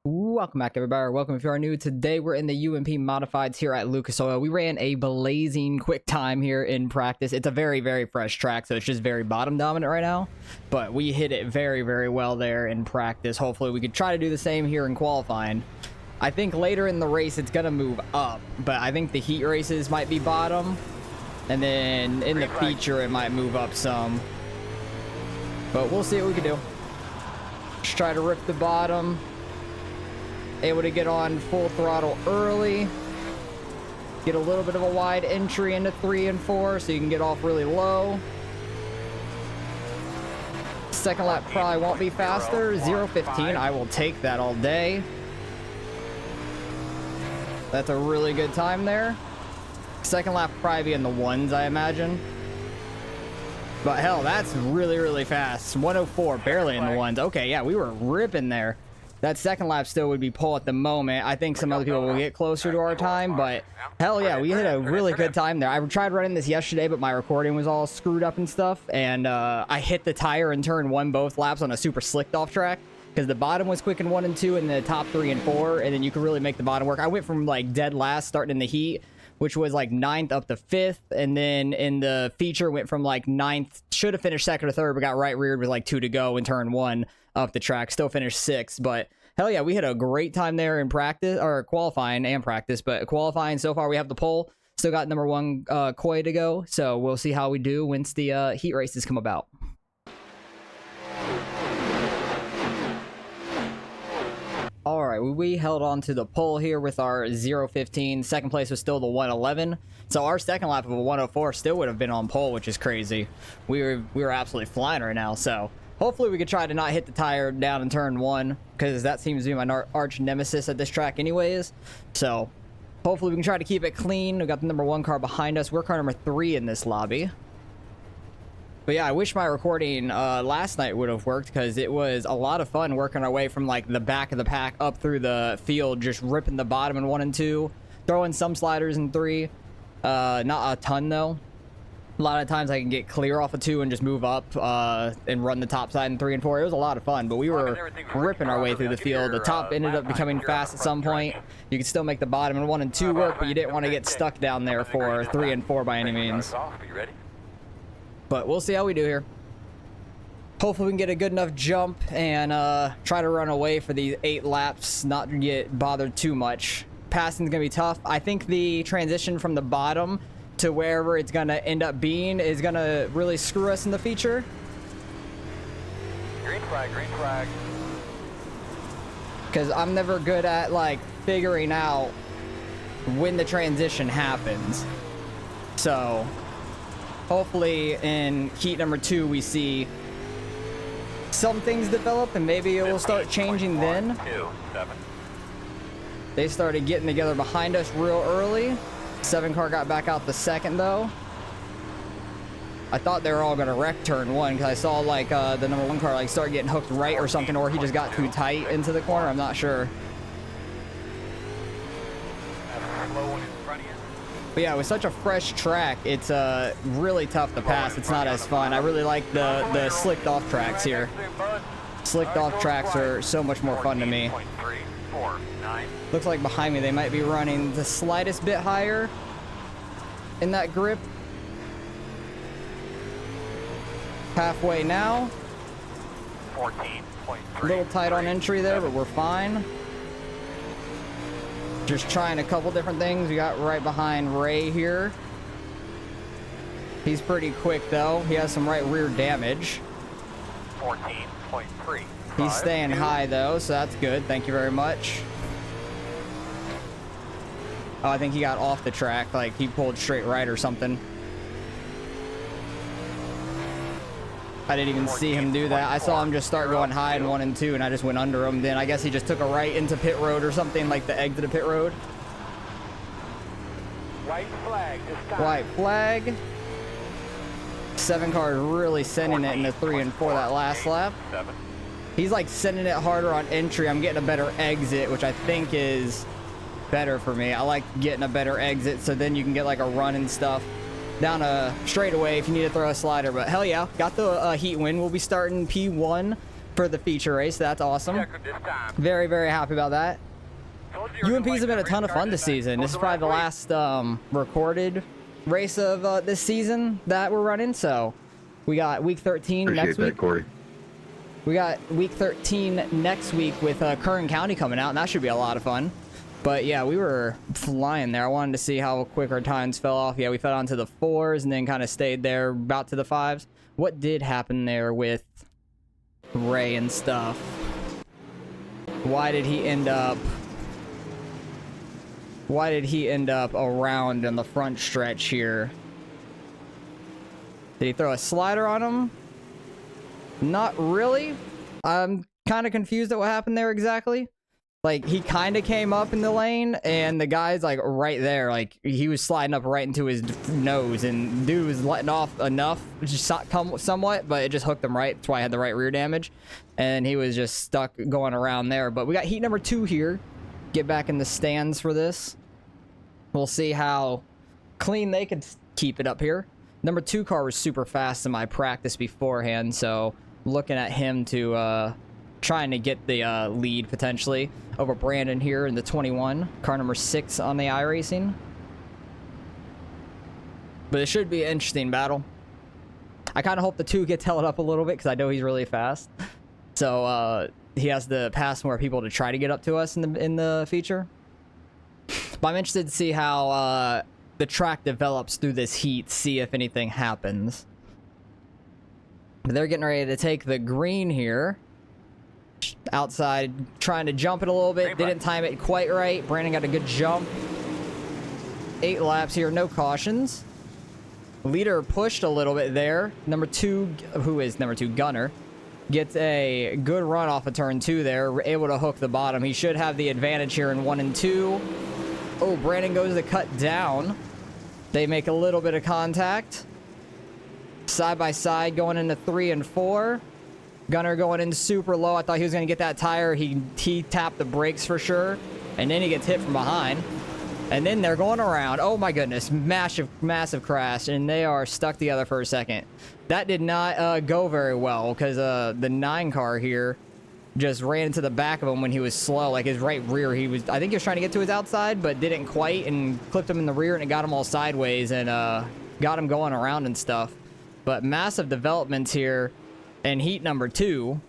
Welcome back, everybody. Welcome if you are new. Today we're in the UMP Modifieds here at Lucas Oil. We ran a blazing quick time here in practice. It's a very fresh track, so it's just very bottom dominant right now. But we hit it very well there in practice. Hopefully we could try to do the same here in qualifying. I think later in the race it's going to move up, but I think the heat races might be bottom. And then in the feature it might move up some. But we'll see what we can do. Just try to rip the bottom. Able to get on full throttle early. Get a little bit of a wide entry into 3 and 4 so you can get off really low. Second lap probably won't be faster. 0:15, I will take that all day. That's a really good time there. Second lap probably be in the ones, I imagine. But hell, that's really fast. 104, barely in the ones. Okay, yeah, we were ripping there. That second lap still would be pole at the moment. I think some other people will get closer to our time, but hell yeah, we hit a really good time there. I tried running this yesterday, but my recording was all screwed up and stuff, and I hit the tire in turn 1 both laps on a super slicked off track, because the bottom was quick in 1 and 2, and the top 3 and 4, and then you could really make the bottom work. I went from like dead last starting in the heat, which was like 9th up to 5th, and then in the feature went from like 9th, should have finished 2nd or 3rd, but got right reared with like 2 to go in turn 1 up the track. Still finished 6th, but hell yeah, we had a great time there in practice, or qualifying and practice, but qualifying so far we have the pole. Still got number 1 Koi to go, so we'll see how we do once the heat races come about. Alright, we held on to the pole here with our 0:15. Second place was still the 1:11. So our second lap of a 1:04 still would have been on pole, which is crazy. We were absolutely flying right now, so hopefully we could try to not hit the tire down in turn 1, because that seems to be my arch nemesis at this track anyways. So hopefully we can try to keep it clean. We got the number 1 car behind us. We're car number 3 in this lobby. But yeah, I wish my recording last night would have worked, because it was a lot of fun working our way from like the back of the pack up through the field, just ripping the bottom in 1 and 2, throwing some sliders in 3. Not a ton though. A lot of times I can get clear off of 2 and just move up and run the top side in 3 and 4. It was a lot of fun, but we were ripping our way through the field. The top ended up becoming fast at some point. You could still make the bottom in 1 and 2 work, but you didn't want to get stuck down there for 3 and 4 by any means. But we'll see how we do here. Hopefully we can get a good enough jump and try to run away for these 8 laps, not get bothered too much. Passing's going to be tough. I think the transition from the bottom to wherever it's going to end up being is going to really screw us in the feature. Green flag. Because I'm never good at like figuring out when the transition happens. So hopefully in heat number 2 we see some things develop, and maybe it will start changing then. They started getting together behind us real early. 7 car got back out the second though. I thought they were all gonna wreck turn 1, because I saw like the number 1 car like start getting hooked right or something, or he just got too tight into the corner. I'm not sure. But yeah, with such a fresh track, it's really tough to pass. It's not as fun. I really like the slicked off tracks here. Slicked off tracks are so much more fun to me. Looks like behind me they might be running the slightest bit higher in that grip. Halfway now. A little tight on entry there, but we're fine. Just trying a couple different things. We got right behind Ray here. He's pretty quick though. He has some right rear damage. 14.3. He's staying high though, so that's good. Thank you very much. Oh, I think he got off the track. Like he pulled straight right or something. I didn't even see him do that. I saw him just start going high in 1 and 2, and I just went under him. Then I guess he just took a right into pit road or something, like the exit of pit road. White flag this time. White flag. 7 car is really sending it into 3 and 4 that last lap. He's like sending it harder on entry. I'm getting a better exit, which I think is better for me. I like getting a better exit, so then you can get like a run and stuff down a straightaway if you need to throw a slider. But hell yeah, got the heat win. We'll be starting P1 for the feature race. That's awesome. Checkered this time. Very, very happy about that. Told you UMPs have been a ton of fun this season. This is probably the last recorded race of this season that we're running. So we got week 13 Appreciate next that, week. Corey. We got week 13 next week with Kern County coming out, and that should be a lot of fun. But yeah, we were flying there. I wanted to see how quick our times fell off. Yeah, we fell onto the 4s and then kind of stayed there about to the 5s. What did happen there with Ray and stuff? Why did he end up around in the front stretch here? Did he throw a slider on him? Not really. I'm kind of confused at what happened there exactly. Like, he kind of came up in the lane, and the guy's, like, right there. Like, he was sliding up right into his nose, and dude was letting off enough, just somewhat, but it just hooked him right. That's why I had the right rear damage. And he was just stuck going around there. But we got heat number 2 here. Get back in the stands for this. We'll see how clean they could keep it up here. Number 2 car was super fast in my practice beforehand, so looking at him to trying to get the lead potentially over Brandon here in the 21, car number 6 on the iRacing. But it should be an interesting battle. I kind of hope the 2 gets held up a little bit because I know he's really fast. So he has to pass more people to try to get up to us in the feature. But I'm interested to see how the track develops through this heat, see if anything happens. But they're getting ready to take the green here. Outside, trying to jump it a little bit. Didn't time it quite right. Brandon got a good jump. 8 laps here, no cautions. Leader pushed a little bit there. Number 2, who is number 2? Gunner. Gets a good run off of turn 2 there. Able to hook the bottom. He should have the advantage here in 1 and 2. Oh, Brandon goes to cut down. They make a little bit of contact. Side by side going into 3 and 4. Gunner going in super low. I thought he was going to get that tire. He tapped the brakes for sure. And then he gets hit from behind. And then they're going around. Oh my goodness. Massive crash. And they are stuck together for a second. That did not go very well because the 9 car here just ran into the back of him when he was slow. Like his right rear, I think he was trying to get to his outside, but didn't quite and clipped him in the rear and it got him all sideways and got him going around and stuff. But massive developments here. And heat number 2,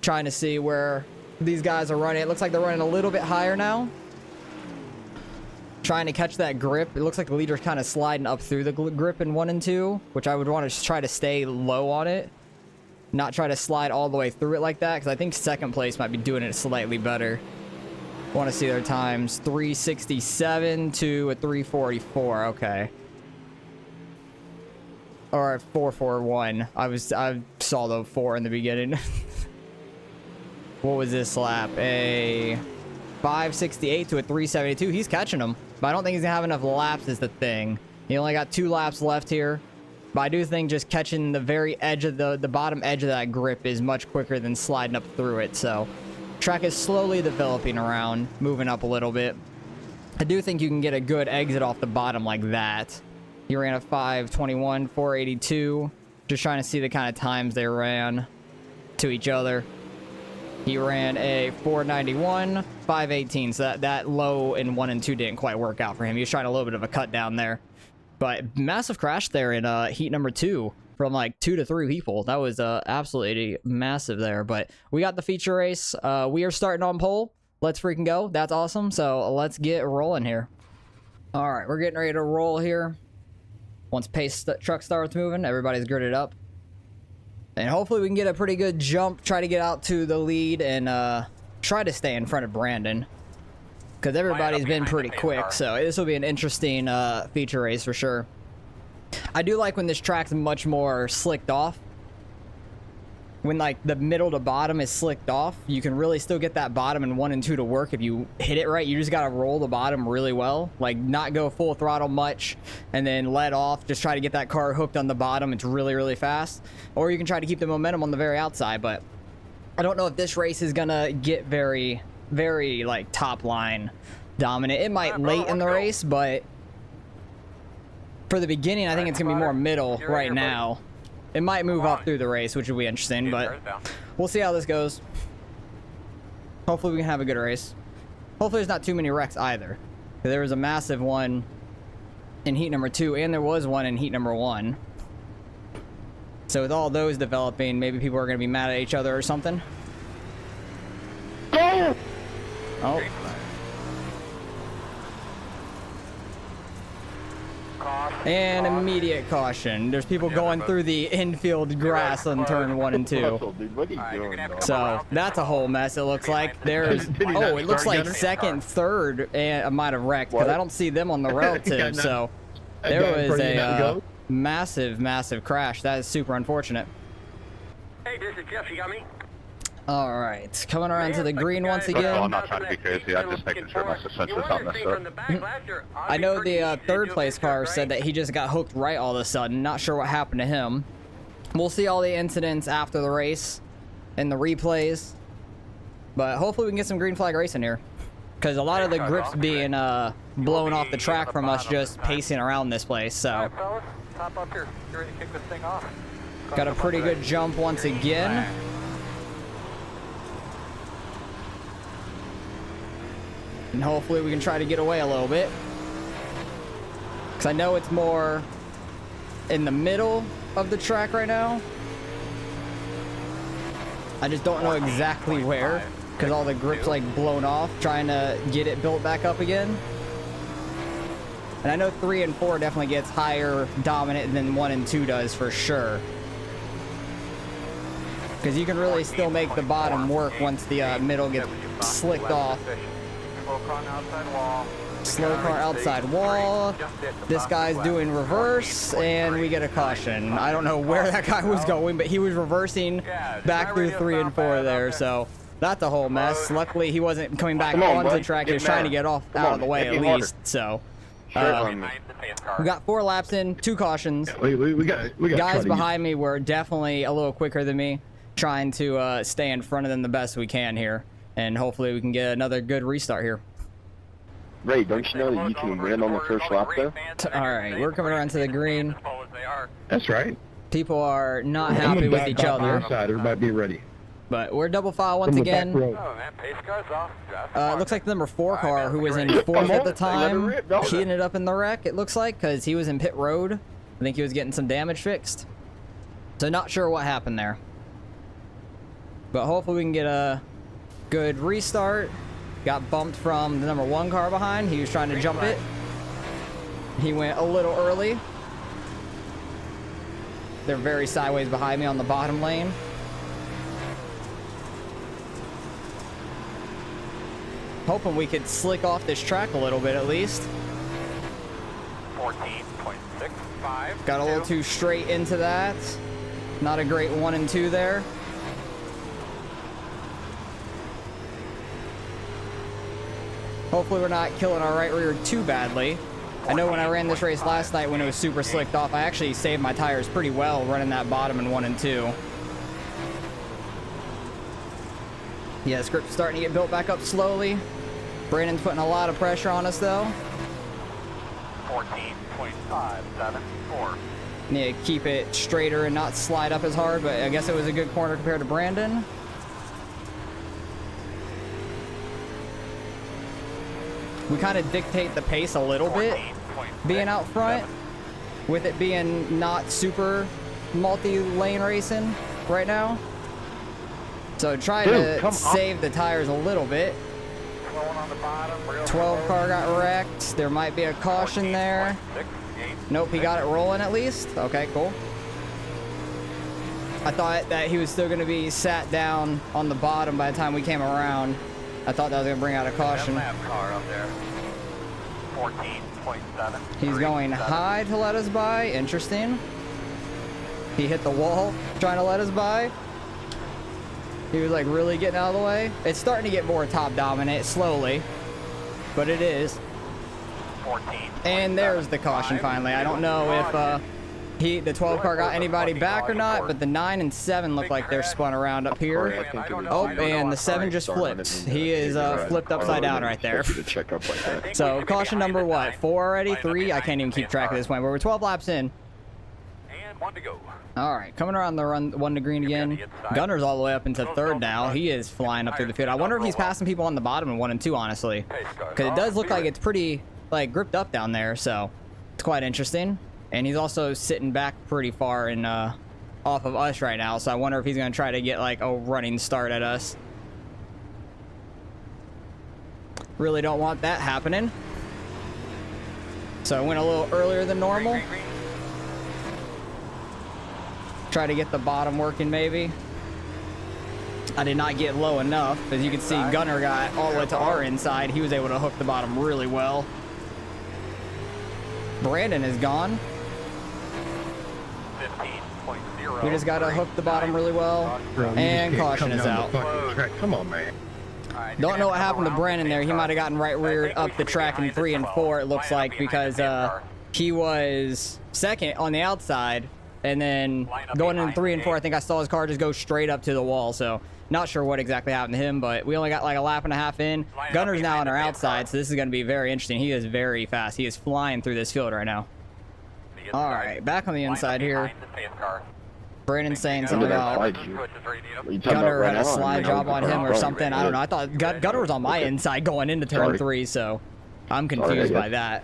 trying to see where these guys are running. It looks like they're running a little bit higher now. Trying to catch that grip. It looks like the leader's kind of sliding up through the grip in 1 and 2, which I would want to try to stay low on it. Not try to slide all the way through it like that, because I think second place might be doing it slightly better. Want to see their times. 367 to a 344. Okay. Or 441. I saw the 4 in the beginning. What was this lap? A 568 to a 372. He's catching them, but I don't think he's gonna have enough laps is the thing. He only got 2 laps left here. But I do think just catching the very edge of the bottom edge of that grip is much quicker than sliding up through it. So track is slowly developing around, moving up a little bit. I do think you can get a good exit off the bottom like that. He ran a 521, 482. Just trying to see the kind of times they ran to each other. He ran a 491, 518. So that low in 1 and 2 didn't quite work out for him. He was trying a little bit of a cut down there. But massive crash there in heat number 2 from like 2 to 3 people. That was absolutely massive there. But we got the feature race. We are starting on pole. Let's freaking go. That's awesome. So let's get rolling here. All right, we're getting ready to roll here. Once pace truck starts moving, everybody's girded up. And hopefully we can get a pretty good jump, try to get out to the lead, and try to stay in front of Brandon. Because everybody's been pretty quick, so this will be an interesting feature race for sure. I do like when this track's much more slicked off. When like the middle to bottom is slicked off, you can really still get that bottom in 1 and 2 to work if you hit it right. You just gotta roll the bottom really well, like not go full throttle much and then let off. Just try to get that car hooked on the bottom. It's really fast. Or you can try to keep the momentum on the very outside. But I don't know if this race is gonna get very like top line dominant. It might late in the race, but for the beginning I think it's gonna be more middle right now. It might move up through the race, which will be interesting, but we'll see how this goes. Hopefully we can have a good race. Hopefully there's not too many wrecks either. There was a massive one in heat number 2, and there was one in heat number 1. So with all those developing, maybe people are going to be mad at each other or something. Oh. And immediate caution. There's people going through the infield grass on turn 1 and 2. So that's a whole mess, it looks like. There's, oh, it looks like second, third might have wrecked, because I don't see them on the relative. So there was a massive crash. That is super unfortunate. Hey, this is Jeff. You got me? All right, coming around to the green once again. I'm not trying to be crazy. I'm just making sure my suspension's not messed up. I know the third place car said that he just got hooked right all of a sudden. Not sure what happened to him. We'll see all the incidents after the race and the replays. But hopefully we can get some green flag racing here. Because a lot of the grips being blown off the track from us just pacing around this place. So Hop up here. You're ready to kick this thing off. got a pretty good jump once again. And hopefully we can try to get away a little bit. Because I know it's more in the middle of the track right now. I just don't know exactly where. Because all the grips like blown off trying to get it built back up again. And I know 3 and 4 definitely gets higher dominant than 1 and 2 does for sure. Because you can really still make the bottom work once the middle gets slicked off. Slow car outside wall. This guy's doing reverse, and we get a caution. I don't know where that guy was going, but he was reversing back through 3 and 4 there, so that's a whole mess. Luckily, he wasn't coming back onto the track. He was trying to get off out of the way at least, so. We got 4 laps in, 2 cautions. We got Guys behind me were definitely a little quicker than me, trying to stay in front of them the best we can here. And hopefully we can get another good restart here. Ray, don't you know that you can win on the first lap though? Alright, we're coming around to the green. That's right. People are not happy with each other. Everybody be ready. But we're double file once again. Looks like the number 4 car, who was in 4th at the time, he ended up in the wreck, it looks like, because he was in pit road. I think he was getting some damage fixed. So not sure what happened there. But hopefully we can get a good restart. Got bumped from the number 1 car behind. He was trying to jump it. He went a little early. They're very sideways behind me on the bottom lane. Hoping we could slick off this track a little bit at least. 14.65. Got a little too straight into that. Not a great 1 and 2 there. Hopefully we're not killing our right rear too badly. I know when I ran this race last night when it was super slicked off, I actually saved my tires pretty well running that bottom in 1 and 2. Yeah, this grip's starting to get built back up slowly. Brandon's putting a lot of pressure on us though. 14.574. Need to keep it straighter and not slide up as hard, but I guess it was a good corner compared to Brandon. We kind of dictate the pace a little bit, being out front, with it being not super multi-lane racing right now. So try to save the tires a little bit. 12 car got wrecked. There might be a caution there. Nope, he got it rolling at least. Okay, cool. I thought that he was still going to be sat down on the bottom by the time we came around. I thought that was going to bring out a caution. He's going high to let us by. Interesting. He hit the wall trying to let us by. He was like really getting out of the way. It's starting to get more top dominant slowly, but it is. And there's the caution finally. I don't know if the 12 car got anybody back or not, but the 9 and 7 look like they're spun around up here. Oh, and the 7 just flipped. He is flipped upside down right there. So caution number what? 4 already? 3? I can't even keep track of this one. But we're 12 laps in. and 1 to go. All right, coming around the run 1 to green again. Gunner's all the way up into third now. He is flying up through the field. I wonder if he's passing people on the bottom in 1 and 2, honestly, because it does look like it's pretty like gripped up down there, so it's quite interesting. And he's also sitting back pretty far and off of us right now, so I wonder if he's gonna try to get like a running start at us. Really don't want that happening. So I went a little earlier than normal. Try to get the bottom working, maybe. I did not get low enough. As you can see, Gunner got all the way to our inside. He was able to hook the bottom really well. Brandon is gone. 15.0. We just got to hook the bottom really well. And caution is out. Come on, man. Don't know what happened to Brandon there. He might have gotten right reared up the track in 3 and 4, it looks like, because he was second on the outside. And then going into 3 and 4, I think I saw his car just go straight up to the wall. So not sure what exactly happened to him, but we only got like a lap and a half in. Gunner's now on our outside, so this is going to be very interesting. He is very fast. He is flying through this field right now. All right, back on the inside here. Brandon's saying something about Gunner had a slide job on him or something. I don't know. I thought Gunner was on my inside going into turn 3, so I'm confused by that.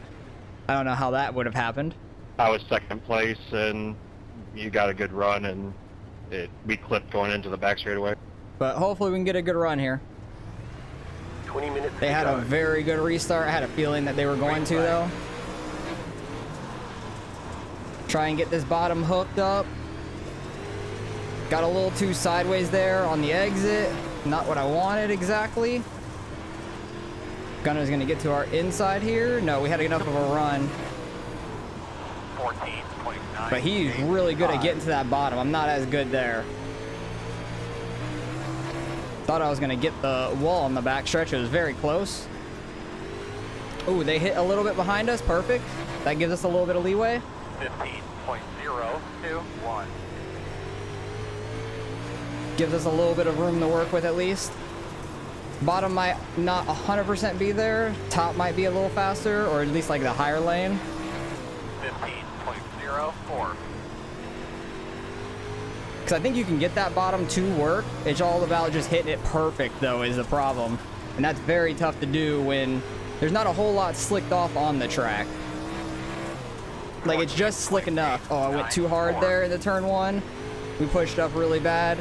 I don't know how that would have happened. I was second place, and you got a good run, and we clipped going into the back straightaway. But hopefully we can get a good run here. 20 minutes. They had a very good restart. I had a feeling that they were going to, though. Try and get this bottom hooked up. Got a little too sideways there on the exit. Not what I wanted exactly. Gunner's going to get to our inside here. No, we had enough of a run. 14.9. But he's really good at getting to that bottom. I'm not as good there. Thought I was going to get the wall on the back stretch. It was very close. Ooh, they hit a little bit behind us. Perfect. That gives us a little bit of leeway. 15.021. Gives us a little bit of room to work with at least. Bottom might not 100% be there. Top might be a little faster, or at least like the higher lane. 15.04. Because I think you can get that bottom to work. It's all about just hitting it perfect, though, is the problem. And that's very tough to do when there's not a whole lot slicked off on the track. Like, it's just slick enough. Oh, I went too hard there in the turn 1. We pushed up really bad.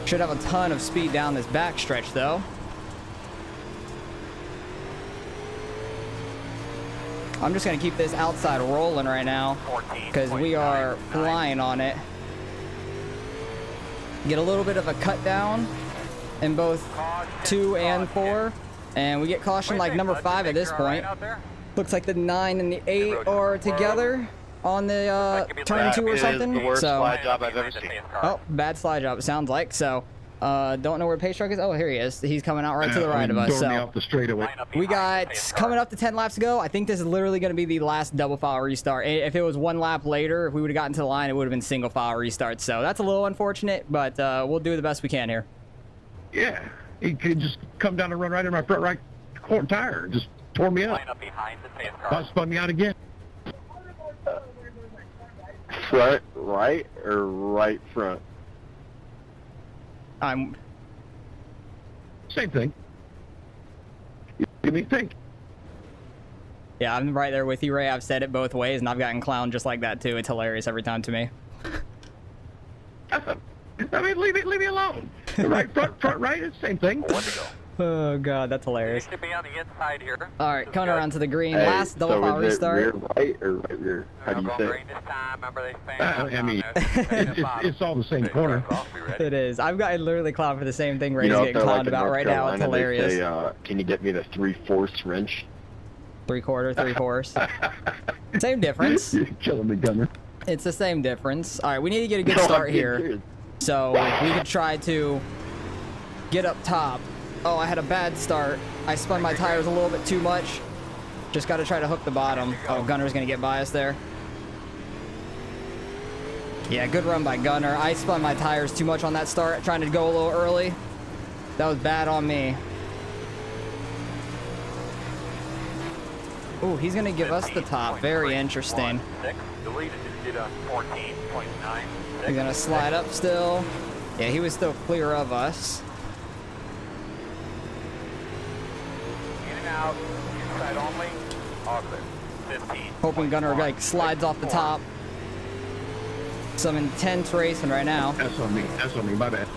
Should have a ton of speed down this back stretch, though. I'm just going to keep this outside rolling right now because we are flying on it. Get a little bit of a cut down in both 2 and 4. And we get caution like number 5 at this point. Looks like the 9 and the 8 are together on the turn 2 or something. The worst so, slide job I've ever seen. oh, bad slide job, it sounds like. So, don't know where Pace Truck is. Oh, here he is. He's coming out right to the right of us. So, off the straightaway. we got coming up to 10 laps to go. I think this is literally going to be the last double file restart. If it was 1 lap later, if we would have gotten to the line, it would have been single file restart. So that's a little unfortunate, but we'll do the best we can here. Yeah, he could just come down and run right in my front right corner tire and just tore me up. Spun me out again. Front right or right front? I'm Same thing. Give me think. Yeah, I'm right there with you, Ray. I've said it both ways, and I've gotten clowned just like that, too. It's hilarious every time to me. I mean, leave me alone. Right front right, it's the same thing. Oh, God, that's hilarious. Should be on the inside here. All right, coming around to the green. Hey, Last double so file is it restart. rear right or right rear? How do you say it? I mean, it's all the same corner. It is. I've gotten literally clowned for the same thing Ray's You know, getting if they're clowned like in about North right now. It's Carolina, they hilarious. say, can you get me the 3/4 wrench? 3/4, 3/4. Same difference. You're killing me, Gunner. It's the same difference. All right, we need to get a good start here. So we could try to get up top. Oh, I had a bad start. I spun my tires a little bit too much. Just got to try to hook the bottom. Oh, Gunner's going to get by us there. Yeah, good run by Gunner. I spun my tires too much on that start, trying to go a little early. That was bad on me. Ooh, he's gonna give us the top. Very interesting. Deleted to get a 14.9. He's gonna slide up still. Yeah, he was still clear of us. In and out, inside only. Awesome. 15. Hoping Gunner like slides off the top. Some intense racing right now. That's on me. That's on me. My bad.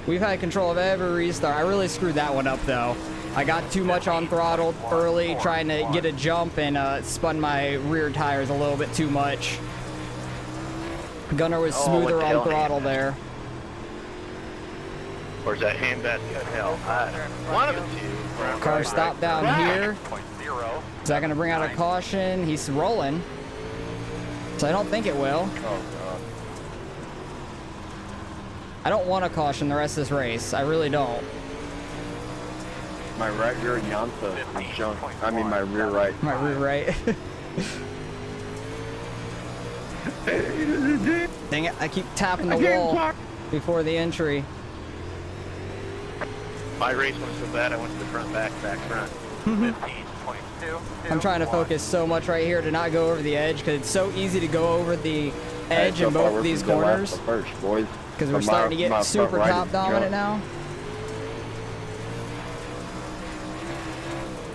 We've had control of every restart. I really screwed that one up though. I got too much on throttle early trying to get a jump and spun my rear tires a little bit too much. Gunner was smoother on throttle there. Or is that hand basket in hell? One of the two. Car stopped down here. Is that going to bring out a caution? He's rolling. So I don't think it will. Oh, God. I don't want to caution the rest of this race. I really don't. My right rear Yanta is junk. I mean, my rear right. My rear right. Dang it, I keep tapping the wall before the entry. My race went so bad, I went to the front, back, front. 15.2. I'm trying to focus so much right here to not go over the edge because it's so easy to go over the edge in both of these corners. Because we're starting to get super top dominant now.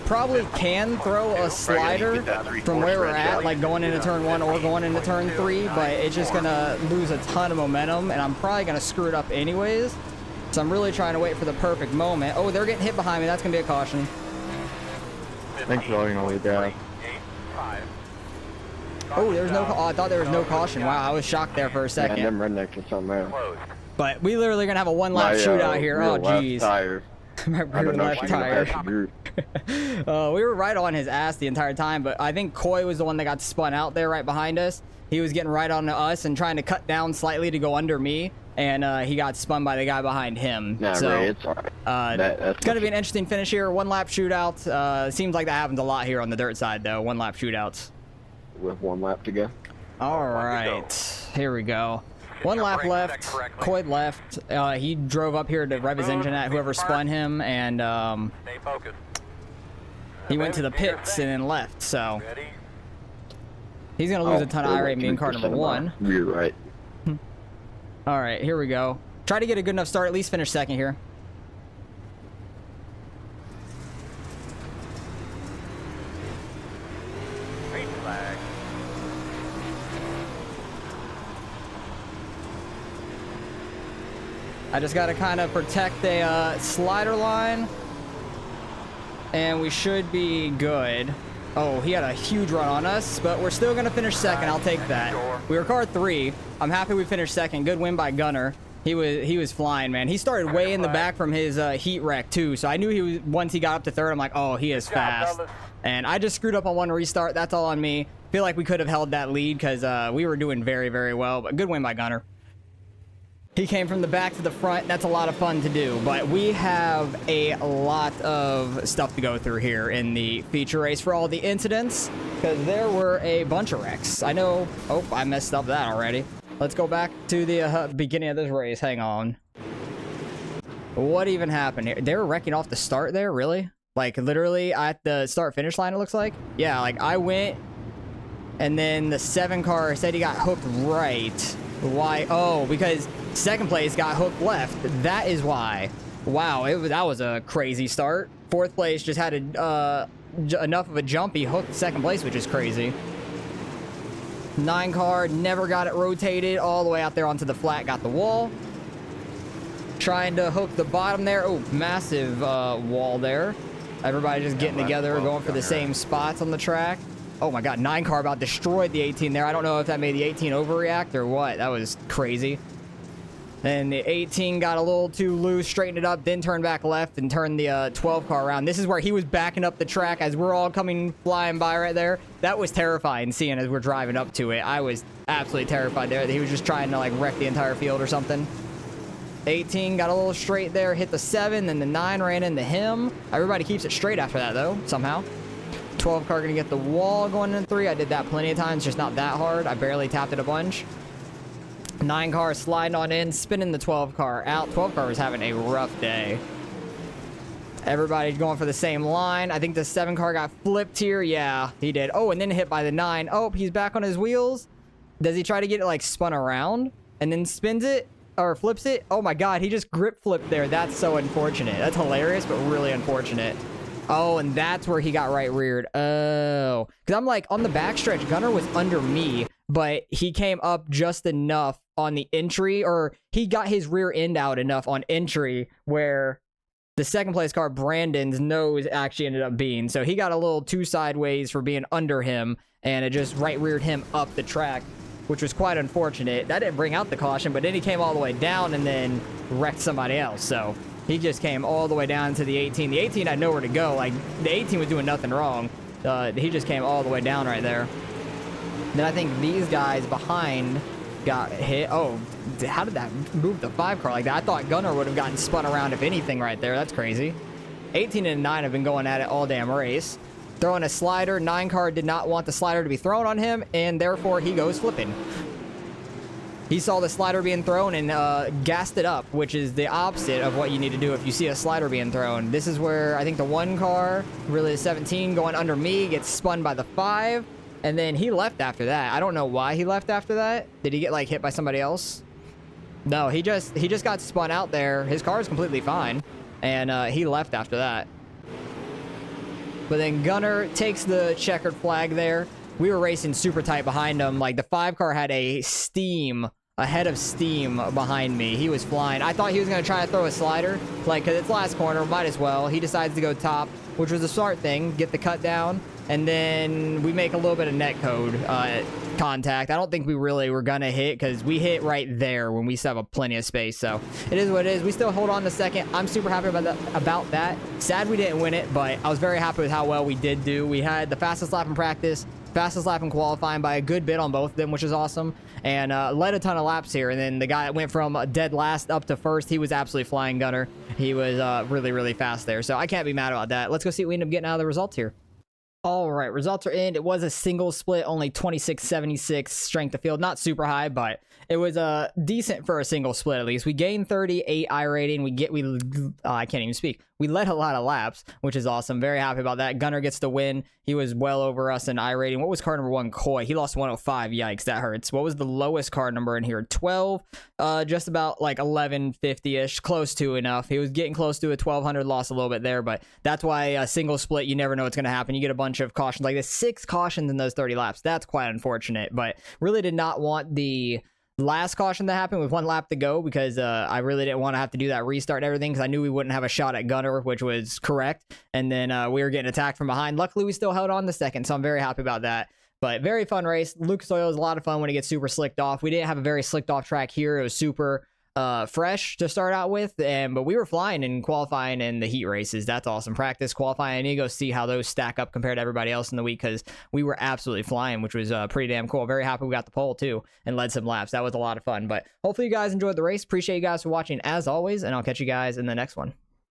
Probably can throw a slider from where we're at, like going into turn 1 or going into turn 3, but it's just gonna lose a ton of momentum, and I'm probably gonna screw it up anyways. So I'm really trying to wait for the perfect moment. Oh, they're getting hit behind me. That's gonna be a caution. Thanks for letting me down. Oh, there's no. Oh, I thought there was no caution. Wow, I was shocked there for a Man, second. them rednecks or something else. But we literally gonna have a one-lap shootout here. Oh, jeez. My I rear don't know if left she's gonna tire. pass the group. We were right on his ass the entire time, but I think Coy was the one that got spun out there right behind us. He was getting right onto us and trying to cut down slightly to go under me, and he got spun by the guy behind him. Nah, so Ray, it's alright. it's gonna be an interesting finish here. One-lap shootout. Seems like that happens a lot here on the dirt side, though. One-lap shootouts. With 1 lap to go. All right, here we go. 1 lap left. Coy left. He drove up here to rev his engine at whoever spun him, and Stay focused. he went to the pits and then left. So he's gonna lose a ton of iRacing being car number 1. Rear right. All right, here we go. Try to get a good enough start. At least finish second here. Green flag. I just got to kind of protect the slider line, and we should be good. Oh, he had a huge run on us, but we're still going to finish second. I'll take that. We were car 3. I'm happy we finished second. Good win by Gunner. He was flying, man. He started way in the back from his heat wreck, too, so I knew he was, once he got up to third, I'm like, oh, he is fast. And I just screwed up on one restart. That's all on me. Feel like we could have held that lead because we were doing very, very well, but good win by Gunner. He came from the back to the front. That's a lot of fun to do, but we have a lot of stuff to go through here in the feature race for all the incidents, because there were a bunch of wrecks. I know. Oh, I messed up that already. Let's go back to the beginning of this race. Hang on. What even happened here? They were wrecking off the start there, really? Like, literally at the start-finish line, it looks like? Yeah, like, I went, and then the 7 car said he got hooked right. Why? Oh, because second place got hooked left. That is why. Wow, that was a crazy start. 4th place just had enough of a jump. He hooked second place, which is crazy. 9 car never got it rotated all the way out there onto the flat. Got the wall. Trying to hook the bottom there. Oh, massive wall there. Everybody just getting together, going for the same spots on the track. Oh my god, 9 car about destroyed the 18 there. I don't know if that made the 18 overreact or what. That was crazy. Then the 18 got a little too loose, straightened it up, then turned back left and turned the 12 car around. This is where he was backing up the track as we're all coming flying by right there. That was terrifying seeing as we're driving up to it. I was absolutely terrified there that he was just trying to like wreck the entire field or something. 18 got a little straight there, hit the 7, then the 9 ran into him. Everybody keeps it straight after that though, somehow. 12 car gonna get the wall going in 3. I did that plenty of times, just not that hard. I barely tapped it a bunch. 9 car sliding on in, spinning the 12 car out. 12 car was having a rough day. Everybody's going for the same line. I think the 7 car got flipped here. Yeah, he did. Oh, and then hit by the 9. Oh, he's back on his wheels. Does he try to get it like spun around and then spins it or flips it? Oh my God, he just grip flipped there. That's so unfortunate. That's hilarious, but really unfortunate. Oh, and that's where he got right reared. Oh, because I'm like on the backstretch, Gunner was under me, but he came up just enough on the entry, or he got his rear end out enough on entry where the second place car, Brandon's nose actually ended up being. So he got a little too sideways for being under him, and it just right reared him up the track, which was quite unfortunate. That didn't bring out the caution, but then he came all the way down and then wrecked somebody else. So he just came all the way down to the 18. The 18 had nowhere to go. Like, the 18 was doing nothing wrong. He just came all the way down right there. Then I think these guys behind got hit. Oh, how did that move the 5 car like that? I thought Gunner would have gotten spun around if anything right there. That's crazy. 18 and 9 have been going at it all damn race. Throwing a slider. 9 car did not want the slider to be thrown on him, and therefore he goes flipping. He saw the slider being thrown and gassed it up, which is the opposite of what you need to do if you see a slider being thrown. This is where I think the 1 car, really the 17, going under me, gets spun by the 5, and then he left after that. I don't know why he left after that. Did he get like hit by somebody else? No, he just got spun out there. His car is completely fine, and he left after that. But then Gunner takes the checkered flag there. We were racing super tight behind him. Like, the 5 car had a head of steam behind me. He was flying. I thought he was going to try to throw a slider. Like, because it's last corner, might as well. He decides to go top, which was a smart thing. Get the cut down. And then we make a little bit of netcode contact. I don't think we really were going to hit because we hit right there when we still have plenty of space. So it is what it is. We still hold on to second. I'm super happy about that. Sad we didn't win it, but I was very happy with how well we did do. We had the fastest lap in practice, fastest lap in qualifying by a good bit on both of them, which is awesome, and led a ton of laps here. And then the guy that went from dead last up to first, he was absolutely flying, Gunner. He was really, really fast there. So I can't be mad about that. Let's go see what we end up getting out of the results here. All right, results are in. It was a single split, only 2676 strength of field. Not super high, but it was decent for a single split at least. We gained 38 iRating. I can't even speak. We led a lot of laps, which is awesome. Very happy about that. Gunner gets the win. He was well over us in iRating. What was car number 1? Coy. He lost 105. Yikes, that hurts. What was the lowest car number in here? 12. Just about like 1150-ish. Close to enough. He was getting close to a 1200. Lost a little bit there, but that's why a single split, you never know what's going to happen. You get a bunch of cautions. Like, there's 6 cautions in those 30 laps. That's quite unfortunate, but really did not want the last caution that happened with 1 lap to go, because I really didn't want to have to do that restart and everything, because I knew we wouldn't have a shot at Gunner, which was correct. And then we were getting attacked from behind. Luckily, we still held on the second, so I'm very happy about that. But very fun race. Lucas Oil is a lot of fun when it gets super slicked off. We didn't have a very slicked off track here. It was super fresh to start out with, but we were flying in qualifying and the heat races. That's awesome. Practice, qualifying. I need to go see how those stack up compared to everybody else in the week, because we were absolutely flying, which was pretty damn cool. Very happy we got the pole too and led some laps. That was a lot of fun. But hopefully you guys enjoyed the race. Appreciate you guys for watching as always, and I'll catch you guys in the next one.